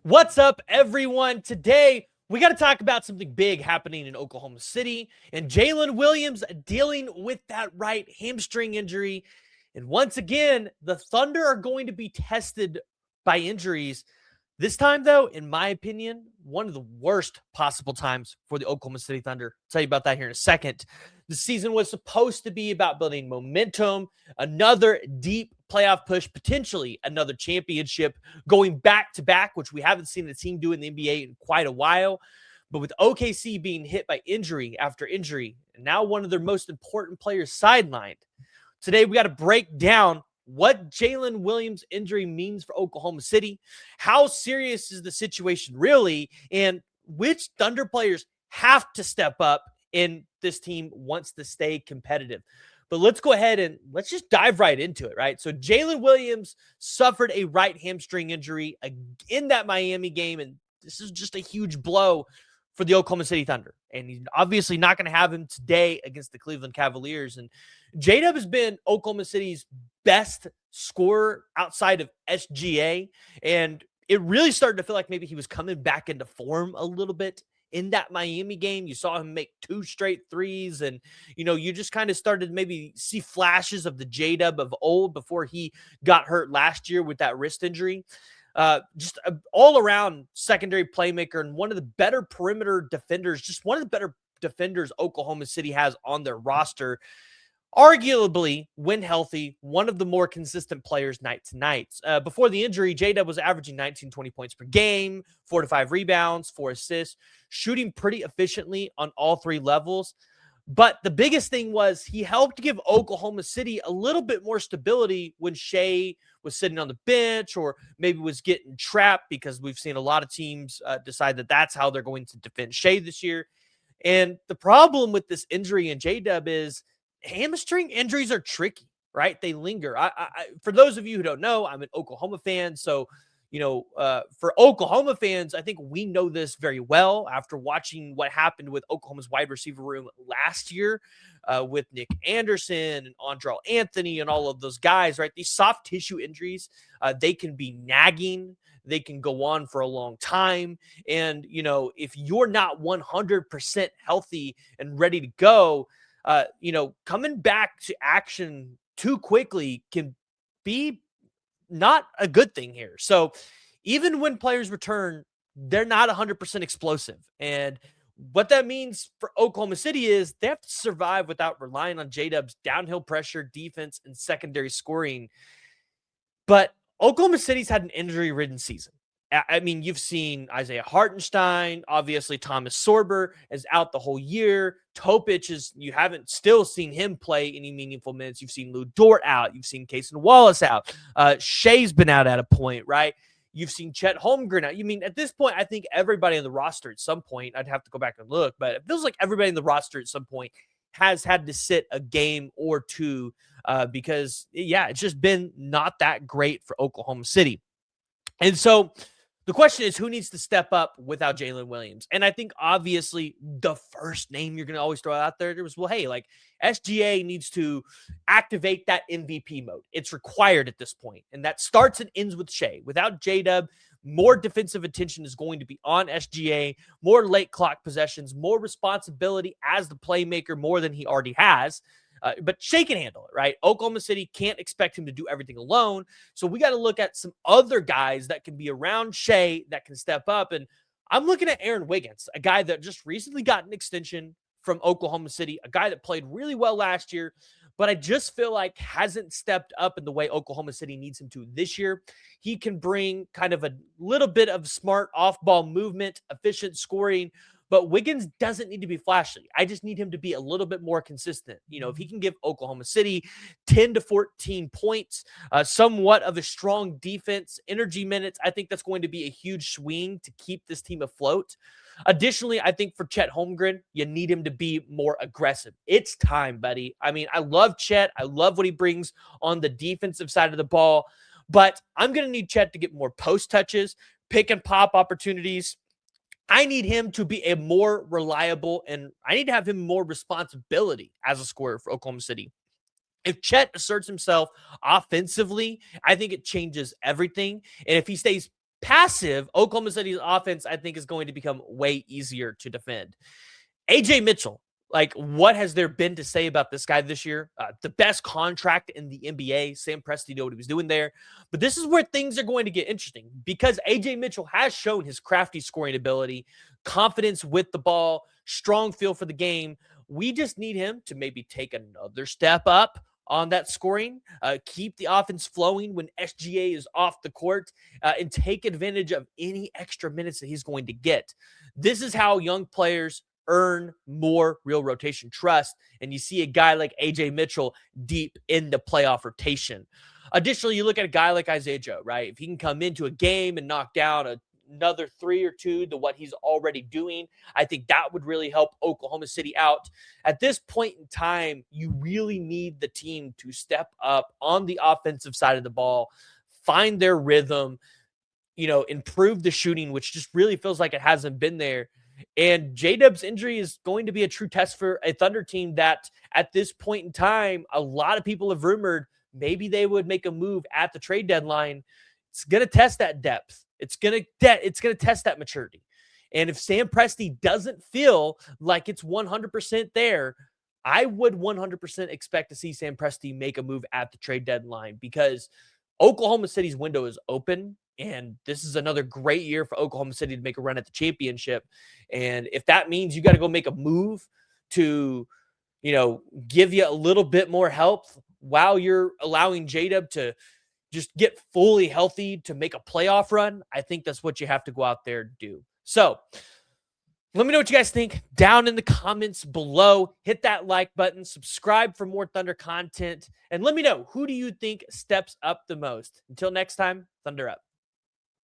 What's up, everyone? Today, we got to talk about something big happening in Oklahoma City and Jalen Williams dealing with that right hamstring injury. And once again, the Thunder are going to be tested by injuries. This time, though, in my opinion, one of the worst possible times for the Oklahoma City Thunder. I'll tell you about that here in a second. The season was supposed to be about building momentum, another deep playoff push, potentially another championship, going back to back, which we haven't seen the team do in the NBA in quite a while. But with OKC being hit by injury after injury, and now one of their most important players sidelined, today we got to break down what Jalen Williams' injury means for Oklahoma City, how serious is the situation really, and which Thunder players have to step up and this team wants to stay competitive. But let's go ahead and let's just dive right into it, right? So Jalen Williams suffered a right hamstring injury in that Miami game, and this is just a huge blow for the Oklahoma City Thunder. And he's obviously not going to have him today against the Cleveland Cavaliers. And J-Dub has been Oklahoma City's best scorer outside of SGA. And it really started to feel like maybe he was coming back into form a little bit in that Miami game. You saw him make 2 straight threes. And, you just kind of started to maybe see flashes of the J-Dub of old before he got hurt last year with that wrist injury. Just an all-around secondary playmaker and one of the better perimeter defenders, just one of the better defenders Oklahoma City has on their roster. Arguably, when healthy, one of the more consistent players night to night. Before the injury, J-Dub was averaging 19, 20 points per game, 4 to 5 rebounds, 4 assists, shooting pretty efficiently on all 3 levels. But the biggest thing was he helped give Oklahoma City a little bit more stability when Shea was sitting on the bench or maybe was getting trapped, because we've seen a lot of teams decide that that's how they're going to defend Shea this year. And the problem with this injury in J-Dub is hamstring injuries are tricky, right? They linger. For those of you who don't know, I'm an Oklahoma fan. So, for Oklahoma fans, I think we know this very well after watching what happened with Oklahoma's wide receiver room last year with Nick Anderson and Andrell Anthony and all of those guys, right? These soft tissue injuries, they can be nagging. They can go on for a long time. And, if you're not 100% healthy and ready to go, coming back to action too quickly can be not a good thing here. So even when players return, they're not 100% explosive. And what that means for Oklahoma City is they have to survive without relying on J-Dub's downhill pressure, defense, and secondary scoring. But Oklahoma City's had an injury-ridden season. I mean, you've seen Isaiah Hartenstein, obviously Thomas Sorber is out the whole year. Topic you haven't still seen him play any meaningful minutes. You've seen Lou Dort out. You've seen Cason Wallace out. Shea's been out at a point, right? You've seen Chet Holmgren out. You mean, at this point, I think everybody on the roster at some point, I'd have to go back and look, but it feels like everybody in the roster at some point has had to sit a game or two because, it's just been not that great for Oklahoma City. And so the question is, who needs to step up without Jalen Williams? And I think obviously the first name you're going to always throw out there was, SGA needs to activate that MVP mode. It's required at this point. And that starts and ends with Shea. Without J-Dub, more defensive attention is going to be on SGA, more late clock possessions, more responsibility as the playmaker, more than he already has. But Shea can handle it, right? Oklahoma City can't expect him to do everything alone. So we got to look at some other guys that can be around Shea that can step up. And I'm looking at Aaron Wiggins, a guy that just recently got an extension from Oklahoma City, a guy that played really well last year, but I just feel like hasn't stepped up in the way Oklahoma City needs him to this year. He can bring kind of a little bit of smart off-ball movement, efficient scoring, but Wiggins doesn't need to be flashy. I just need him to be a little bit more consistent. If he can give Oklahoma City 10 to 14 points, somewhat of a strong defense, energy minutes, I think that's going to be a huge swing to keep this team afloat. Additionally, I think for Chet Holmgren, you need him to be more aggressive. It's time, buddy. I mean, I love Chet. I love what he brings on the defensive side of the ball, but I'm going to need Chet to get more post touches, pick and pop opportunities. I need him to be a more reliable, and I need to have him more responsibility as a scorer for Oklahoma City. If Chet asserts himself offensively, I think it changes everything. And if he stays passive, Oklahoma City's offense, I think, is going to become way easier to defend. AJ Mitchell, like, what has there been to say about this guy this year? The best contract in the NBA. Sam Presti knew what he was doing there. But this is where things are going to get interesting because AJ Mitchell has shown his crafty scoring ability, confidence with the ball, strong feel for the game. We just need him to maybe take another step up on that scoring, keep the offense flowing when SGA is off the court, and take advantage of any extra minutes that he's going to get. This is how young players earn more real rotation trust, and you see a guy like AJ Mitchell deep in the playoff rotation. Additionally, you look at a guy like Isaiah Joe, right? If he can come into a game and knock down another 3 or 2 to what he's already doing, I think that would really help Oklahoma City out. At this point in time, you really need the team to step up on the offensive side of the ball, find their rhythm, improve the shooting, which just really feels like it hasn't been there. And J-Dub's injury is going to be a true test for a Thunder team that at this point in time, a lot of people have rumored maybe they would make a move at the trade deadline. It's going to test that depth. It's going to test that maturity. And if Sam Presti doesn't feel like it's 100% there, I would 100% expect to see Sam Presti make a move at the trade deadline because Oklahoma City's window is open. And this is another great year for Oklahoma City to make a run at the championship. And if that means you got to go make a move to, give you a little bit more help while you're allowing J-Dub to just get fully healthy to make a playoff run, I think that's what you have to go out there and do. So let me know what you guys think down in the comments below. Hit that like button, subscribe for more Thunder content, and let me know, who do you think steps up the most? Until next time, Thunder up.